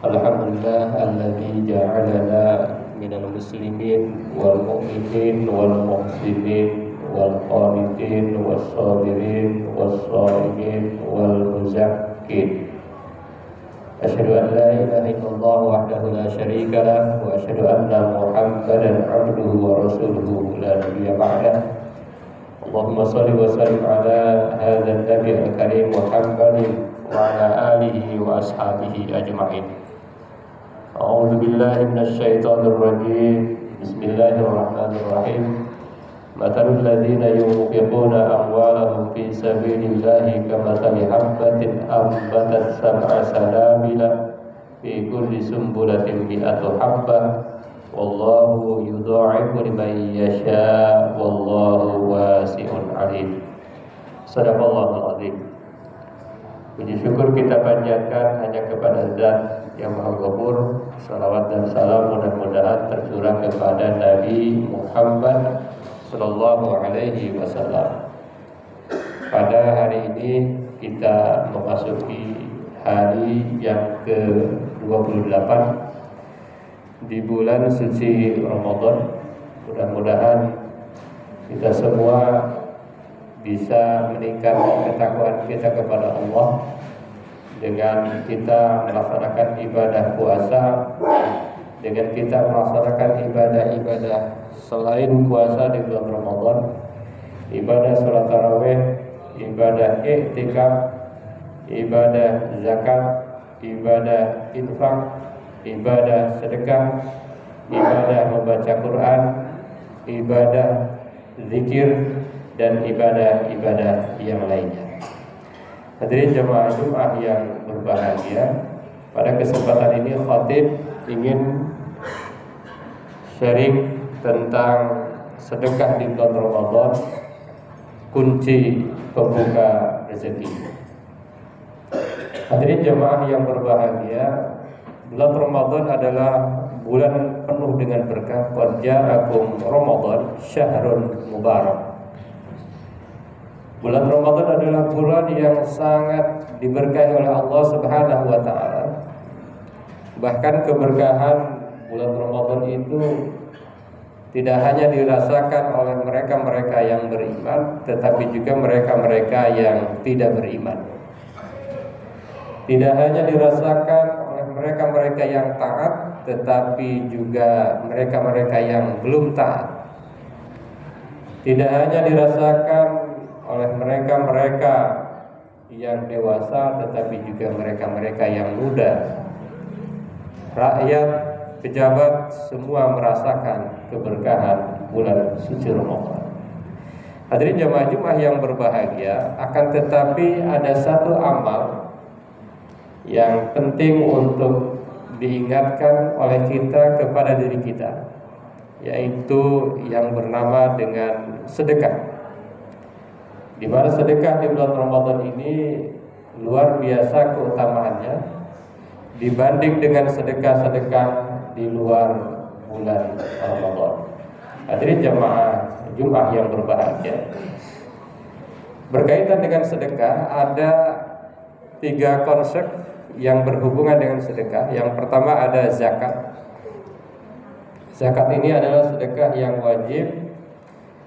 Alhamdulillah alladzi ja'alana minal muslimin wal mu'minin wal muhsinin wal qanitin was sabirin was shaimin wal muzakkin. Asyhadu an la ilaha illallah wahdahu la syarika lah wa asyhadu anna Muhammadan abduhu wa rasuluhu la nabiyya ba'dah. Allahumma shalli wa sallim ala hadzal nabi al-karim Muhammadin wa ala alihi wa ashabihi ajma'in. A'udzu billahi minasy syaithanir rajim. Bismillahirrahmanirrahim. Matalul ladzina yunfiquna amwalahum fi sabilillahi kamathali habbatin ambatat sab'a sanabila fi kulli sumbulatin mi'atu habbah wallahu yudha'ifu liman yasha wallahu wasi'un 'alim. Shadaqallahul 'azim. Puji syukur kita panjatkan hanya kepada Zat yang Maha Ghafur. Salawat dan salam mudah-mudahan tercurah kepada Nabi Muhammad sallallahu alaihi wasallam. Pada hari ini kita memasuki hari yang ke-28 di bulan suci Ramadan. Mudah-mudahan kita semua bisa meningkatkan ketakwaan kita kepada Allah dengan kita melaksanakan ibadah puasa, dengan kita melaksanakan ibadah-ibadah selain puasa di bulan Ramadan, ibadah salat tarawih, ibadah i'tikaf, ibadah zakat, ibadah infak, ibadah sedekah, ibadah membaca Quran, ibadah zikir, dan ibadah-ibadah yang lainnya. Hadirin jemaah Jumat yang berbahagia, pada kesempatan ini khatib ingin sharing tentang sedekah di bulan Ramadan, kunci pembuka rezeki. Hadirin jemaah yang berbahagia, bulan Ramadan adalah bulan penuh dengan berkah. Qad ja'akum Ramadan syahrun mubarak. Bulan Ramadan adalah bulan yang sangat diberkahi oleh Allah Subhanahu wa taala. Bahkan keberkahan bulan Ramadan itu tidak hanya dirasakan oleh mereka-mereka yang beriman, tetapi juga mereka-mereka yang tidak beriman. Tidak hanya dirasakan oleh mereka-mereka yang taat, tetapi juga mereka-mereka yang belum taat. Tidak hanya dirasakan oleh mereka-mereka yang dewasa, tetapi juga mereka-mereka yang muda. Rakyat, pejabat, semua merasakan keberkahan bulan suci Ramadan. Hadirin jemaah Jumat yang berbahagia, akan tetapi ada satu amal yang penting untuk diingatkan oleh kita kepada diri kita, yaitu yang bernama dengan sedekah. Di mana sedekah di bulan Ramadan ini luar biasa keutamaannya dibanding dengan sedekah-sedekah di luar bulan Ramadan. Hadirin jemaah Jumat yang berbahagia, berkaitan dengan sedekah ada 3 konsep yang berhubungan dengan sedekah. Yang pertama ada zakat. Zakat ini adalah sedekah yang wajib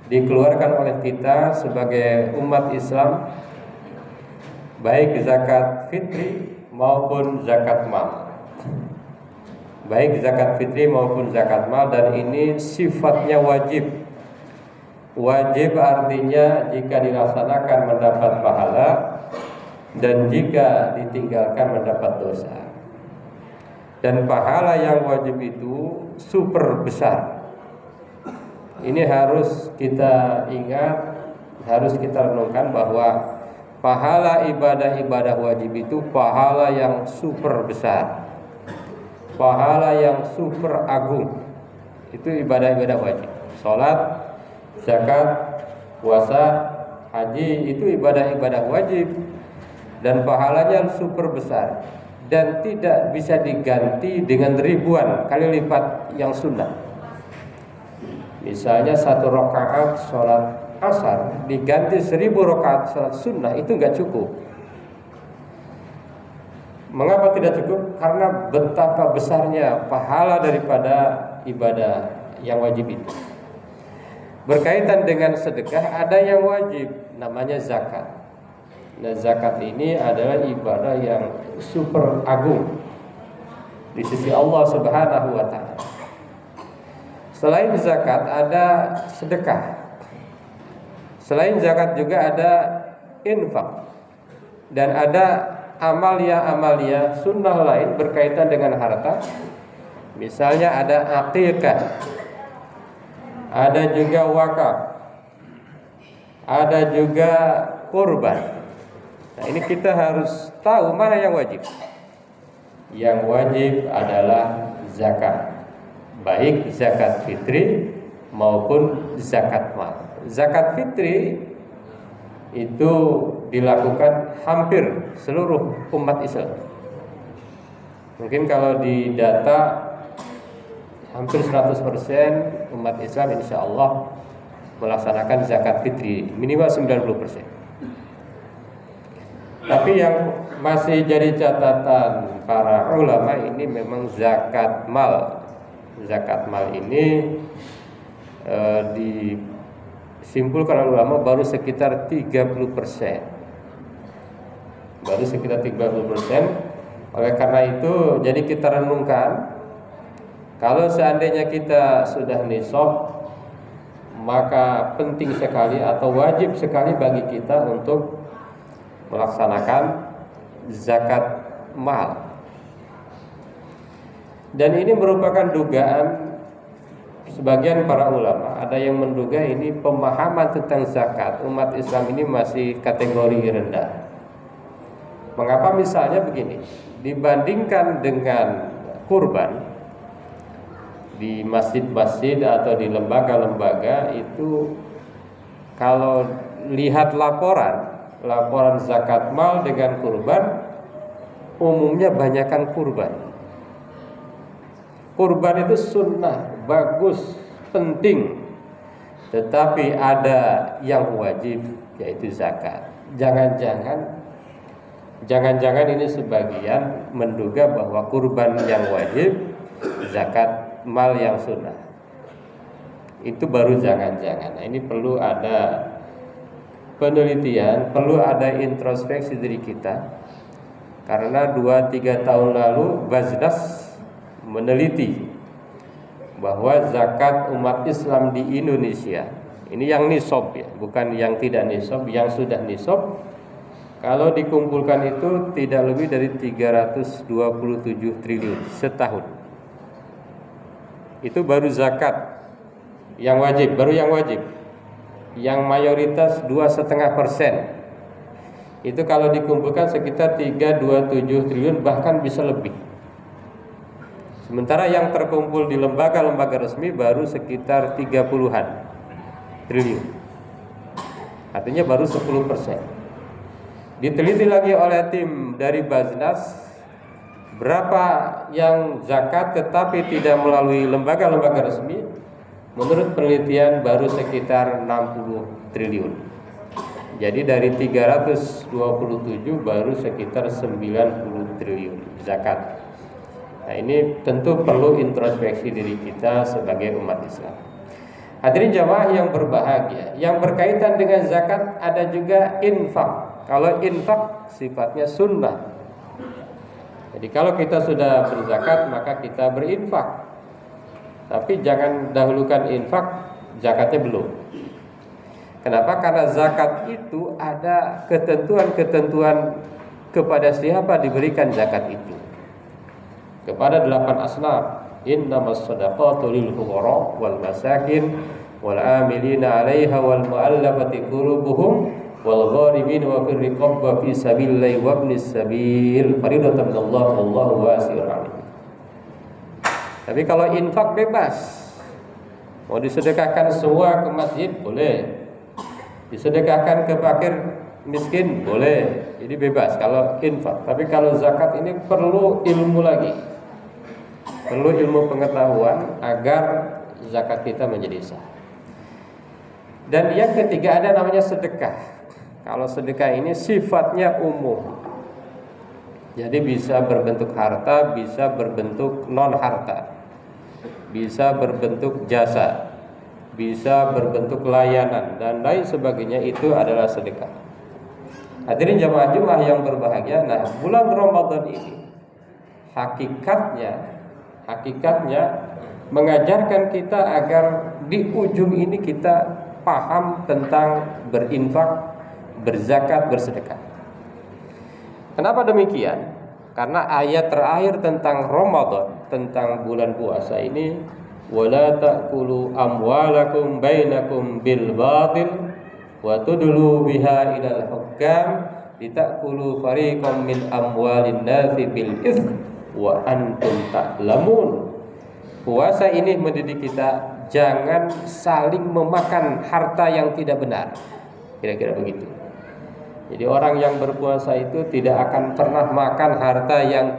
dikeluarkan oleh kita sebagai umat Islam, baik zakat fitri maupun zakat mal. Baik zakat fitri maupun zakat mal, dan ini sifatnya wajib. Wajib artinya jika dilaksanakan mendapat pahala, dan jika ditinggalkan mendapat dosa. Dan pahala yang wajib itu super besar. Ini harus kita ingat, harus kita renungkan bahwa pahala ibadah-ibadah wajib itu pahala yang super besar, pahala yang super agung. Itu ibadah-ibadah wajib. Salat, zakat, puasa, haji, itu ibadah-ibadah wajib dan pahalanya super besar dan tidak bisa diganti dengan ribuan kali lipat yang sunnah. Misalnya 1 rakaat sholat asar diganti 1000 rakaat sholat sunnah, itu nggak cukup. Mengapa tidak cukup? Karena betapa besarnya pahala daripada ibadah yang wajib itu. Berkaitan dengan sedekah, ada yang wajib, namanya zakat. Nah, zakat ini adalah ibadah yang super agung di sisi Allah Subhanahu wa ta'ala. Selain zakat ada sedekah. Selain zakat juga ada infak. Dan ada amalia sunnah lain berkaitan dengan harta. Misalnya ada aqiqah, ada juga wakaf, ada juga kurban. Nah, ini kita harus tahu mana yang wajib. Yang wajib adalah zakat, baik zakat fitri maupun zakat mal. Zakat fitri itu dilakukan hampir seluruh umat Islam. Mungkin kalau di data hampir 100% umat Islam insya Allah melaksanakan zakat fitri, minimal 90%. Tapi yang masih jadi catatan para ulama ini memang zakat mal. Zakat mal ini disimpulkan oleh ulama baru sekitar 30%. Baru sekitar 30%. Oleh karena itu, jadi kita renungkan, kalau seandainya kita sudah nisab, maka penting sekali atau wajib sekali bagi kita untuk melaksanakan zakat mal. Dan ini merupakan dugaan sebagian para ulama. Ada yang menduga ini pemahaman tentang zakat umat Islam ini masih kategori rendah. Mengapa? Misalnya begini, dibandingkan dengan kurban di masjid-masjid atau di lembaga-lembaga itu, kalau lihat laporan zakat mal dengan kurban, umumnya banyakkan kurban. Kurban itu sunnah, bagus, penting. Tetapi ada yang wajib, yaitu zakat. Jangan-jangan ini sebagian menduga bahwa kurban yang wajib, zakat mal yang sunnah. Itu baru jangan-jangan. Nah, ini perlu ada penelitian, perlu ada introspeksi diri kita. Karena 2-3 tahun lalu Baznas meneliti bahwa zakat umat Islam di Indonesia, ini yang nisab ya, bukan yang tidak nisab, yang sudah nisab, kalau dikumpulkan itu tidak lebih dari 327 triliun setahun. Itu baru zakat yang wajib, baru yang wajib. Yang mayoritas 2,5%. Itu kalau dikumpulkan sekitar 327 triliun, bahkan bisa lebih. Sementara yang terkumpul di lembaga-lembaga resmi baru sekitar 30-an triliun. Artinya baru 10%. Diteliti lagi oleh tim dari Baznas, berapa yang zakat tetapi tidak melalui lembaga-lembaga resmi. Menurut penelitian baru sekitar 60 triliun. Jadi dari 327 baru sekitar 90 triliun zakat. Nah, ini tentu perlu introspeksi diri kita sebagai umat Islam. Hadirin jamaah yang berbahagia, yang berkaitan dengan zakat ada juga infak. Kalau infak sifatnya sunnah. Jadi kalau kita sudah berzakat maka kita berinfak. Tapi jangan dahulukan infak, zakatnya belum. Kenapa? Karena zakat itu ada ketentuan-ketentuan kepada siapa diberikan zakat itu. Kepada 8 asnaf. Innamas shadaqatu lil fuqara wal masakin wal amilina 'alaiha wal mu'allafati qulubuhum wal gharibin wa fir riqab wa fi sabilillahi wa ibnis sabil fariidatan minallah wallahu wasi'un 'alim. Tapi kalau infak bebas, mau disedekahkan semua ke masjid boleh, disedekahkan ke fakir miskin boleh, jadi bebas kalau infak. Tapi kalau zakat ini perlu ilmu lagi, perlu ilmu pengetahuan agar zakat kita menjadi sah. Dan yang ketiga ada namanya sedekah. Kalau sedekah ini sifatnya umum. Jadi bisa berbentuk harta, bisa berbentuk non harta, bisa berbentuk jasa, bisa berbentuk layanan dan lain sebagainya. Itu adalah sedekah. Hadirin jamaah Jumat yang berbahagia. Nah, bulan Ramadan ini hakikatnya mengajarkan kita agar di ujung ini kita paham tentang berinfak, berzakat, bersedekah. Kenapa demikian? Karena ayat terakhir tentang Ramadan, tentang bulan puasa ini, wala ta'kulu amwalakum bainakum bil batil wa tudlu biha ilal hukam litakulu fariqam min amwalin nasi bil itsm wa antum ta'lamun. Puasa ini mendidik kita jangan saling memakan harta yang tidak benar. Kira-kira begitu. Jadi orang yang berpuasa itu tidak akan pernah makan harta yang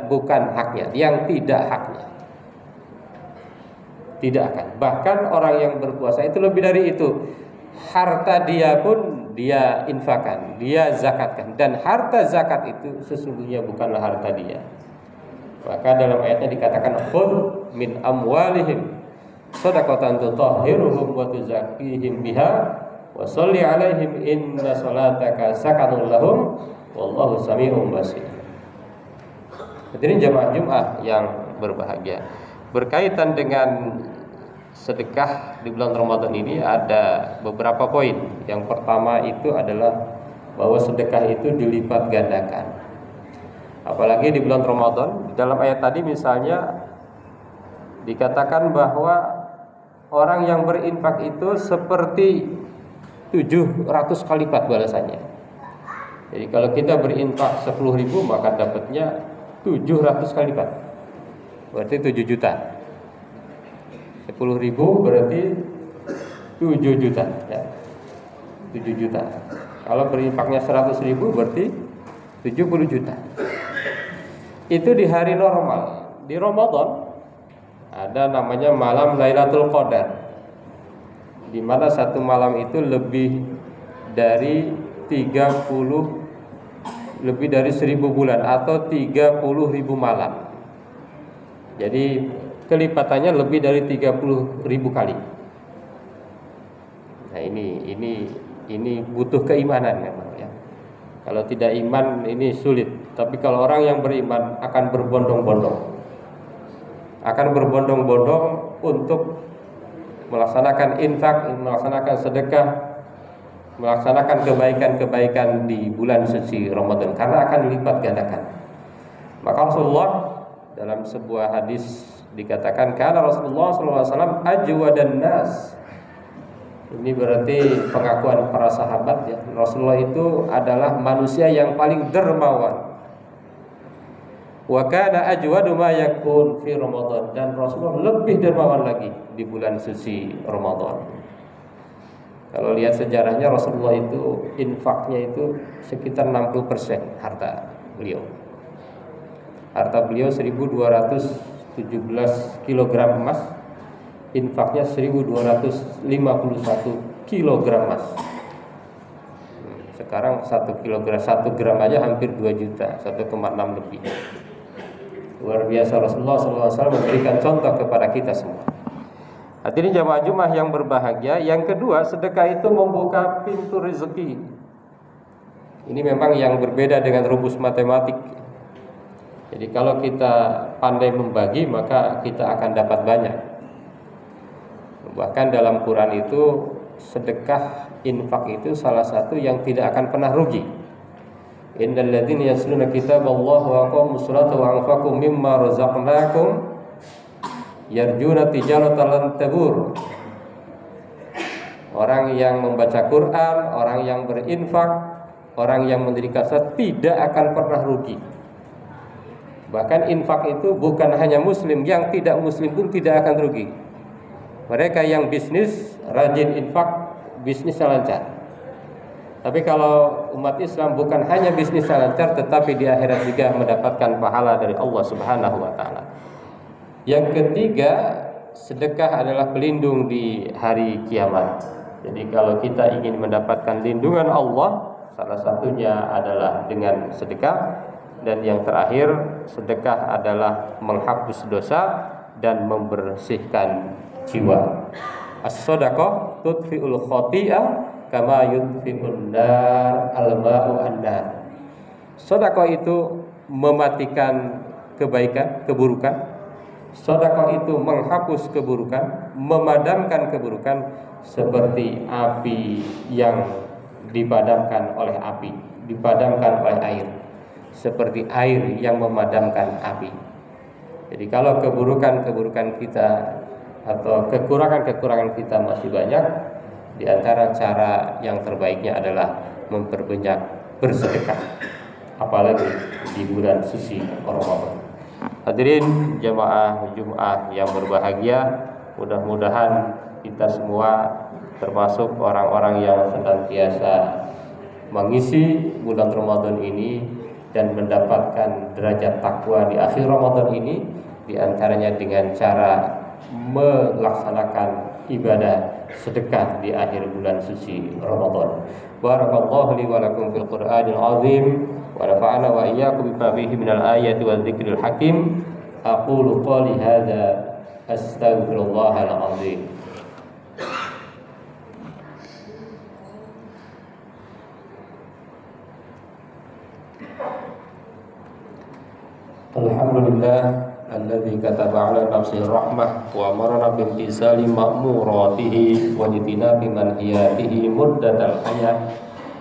bukan haknya, yang tidak haknya. Tidak akan. Bahkan orang yang berpuasa itu lebih dari itu. Harta dia pun dia infakkan, dia zakatkan. Dan harta zakat itu sesungguhnya bukanlah harta dia. Maka dalam ayatnya dikatakan khudh min amwalihim shadaqatan tutahhiruhum wa tuzakkihim biha wa sholli 'alaihim inna sholataka sakanun lahum wallahu sami'un basir. Hadirin jamaah Jumat yang berbahagia, berkaitan dengan sedekah di bulan Ramadan ini ada beberapa poin. Yang pertama itu adalah bahwa sedekah itu dilipat gandakan. Apalagi di bulan Ramadan, dalam ayat tadi misalnya dikatakan bahwa orang yang berinfak itu seperti 700 kali lipat balasannya. Jadi kalau kita berinfak 10.000 maka dapatnya 700 kali lipat. Berarti 7 juta. 10.000 berarti 7 juta ya. 7 juta. Kalau berinfaknya 100.000 berarti 70 juta. Itu di hari normal. Di Ramadan ada namanya malam Lailatul Qadar, di mana satu malam itu lebih dari 1000 bulan atau 30.000 malam. Jadi kelipatannya lebih dari 30.000 kali. Nah ini butuh keimanan memang ya. Kalau tidak iman ini sulit. Tapi kalau orang yang beriman akan berbondong-bondong untuk melaksanakan infak, melaksanakan sedekah, melaksanakan kebaikan-kebaikan di bulan suci Ramadan, karena akan dilipat gandakan. Maka Rasulullah dalam sebuah hadis dikatakan karena Rasulullah SAW ajwadan nas. Ini berarti pengakuan para sahabat ya. Rasulullah itu adalah manusia yang paling dermawan. Wa kana ajwadu ma yakun fi Ramadan, dan Rasulullah lebih dermawan lagi di bulan suci Ramadan. Kalau lihat sejarahnya Rasulullah itu infaknya itu sekitar 60% harta beliau. Harta beliau 1217 kg emas, infaknya 1251 kg emas. Sekarang 1 gram aja hampir 2 juta, 1,6 lebih. Luar biasa Rasulullah SAW memberikan contoh kepada kita semua. Hadirin jamaah Jumat yang berbahagia, yang kedua, sedekah itu membuka pintu rezeki. Ini memang yang berbeda dengan rumus matematik. Jadi kalau kita pandai membagi maka kita akan dapat banyak. Bahkan dalam Quran itu sedekah infak itu salah satu yang tidak akan pernah rugi. Innal ladzina yasluna kitaballahi wa aqamus sholata wa anfaqu mimma razaqnakum yarjuna tijaratan lan tabur. Orang yang membaca Quran, orang yang berinfak, orang yang mendirikan salat tidak akan pernah rugi. Bahkan infak itu bukan hanya muslim, yang tidak muslim pun tidak akan rugi. Mereka yang bisnis rajin infak, bisnisnya lancar. Tapi kalau umat Islam bukan hanya bisnisnya lancar, tetapi di akhirat juga mendapatkan pahala dari Allah Subhanahu wa taala. Yang ketiga, sedekah adalah pelindung di hari kiamat. Jadi kalau kita ingin mendapatkan lindungan Allah, salah satunya adalah dengan sedekah. Dan yang terakhir, sedekah adalah menghapus dosa dan membersihkan jiwa. As-shadaqah tudfi'ul khati'ah kama yudfi'un nar al-ma'u an-nar. Sedekah itu mematikan kebaikan, keburukan. Sedekah itu menghapus keburukan, memadamkan keburukan seperti api yang dipadamkan oleh api, dipadamkan oleh air. Seperti air yang memadamkan api. Jadi kalau keburukan-keburukan kita atau kekurangan-kekurangan kita masih banyak, di antara cara yang terbaiknya adalah memperbanyak bersedekah, apalagi di bulan suci Ramadan. Hadirin jemaah Jumat yang berbahagia, mudah-mudahan kita semua termasuk orang-orang yang senantiasa mengisi bulan Ramadan ini dan mendapatkan derajat takwa di akhir Ramadan ini, di antaranya dengan cara melaksanakan ibadah sedekah di akhir bulan suci Ramadan. Barakallahu li wa lakum fil Qur'anil azim wa nafa'ana wa iyyakum bima fihi minal ayati wa dzikril hakim. Aqulu qali hadza astaghfirullahal azim. Alhamdulillah alladzi kataba ala nafsihi rahmah wa amarna bi imtisali ma'muratihi wa jitinabi manhiyatihi muddatal hayat.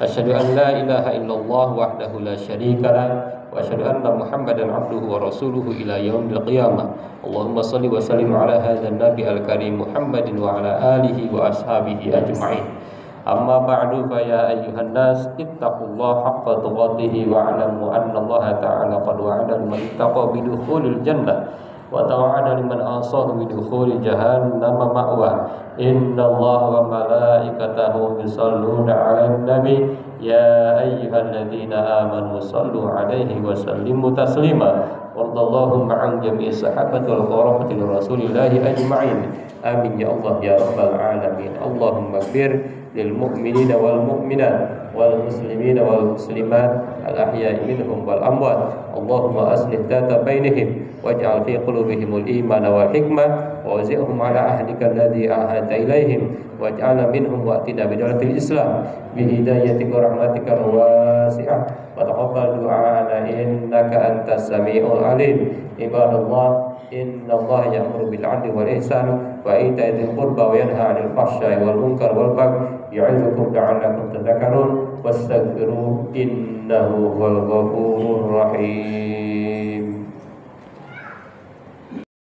Asyhadu an la ilaha illallah wahdahu la syarika lah wa asyhadu anna Muhammadan abduhu wa rasuluhu ila yaumil qiyamah. Allahumma shalli wa sallim ala hadzal nabi al-karim Muhammadin wa ala alihi wa ashabihi ajma'in. Amma ba'du fa ya ayyuhan nas ittaqullaha haqqa tuqatih wa 'alamu anna Allah ta'ala qad wa'ada liman ittaqa bidukhulil jannah wa tawa'ada liman asahu bidukhulil jahannam ma'wa. Innallaha wa malaikatahu yusholluna 'alan nabi ya ayyuhalladzina amanu shallu 'alaihi wa sallimu taslima. Wardallahu ma'an jami'i sahabati wal qarabati rasulillahi ajma'in. Amin ya Allah ya rabbal alamin. Allahumma ighfir lil mu'minina wal mu'minat wal muslimina wal muslimat al ahya'i minhum wal amwat. Allahumma aslih dhata bainihim waj'al fi qulubihimul imana wal hikmah wa wazihum ala ahdika alladhi ahadta ilaihim waj'alna minhum wa atina bidawlatil islam bi hidayatika wa rahmatika wasi'ah wa taqabbal du'ana innaka antas sami'ul alim. Ibadallah, innallaha ya'muru bil 'adli wal ihsan wa ita'i dzil qurba wa yanha 'anil fahsya'i wal munkar wal baghi ya'idukum la'allakum tadhakkarun wastaghfiru innahu huwal ghafurur rahim.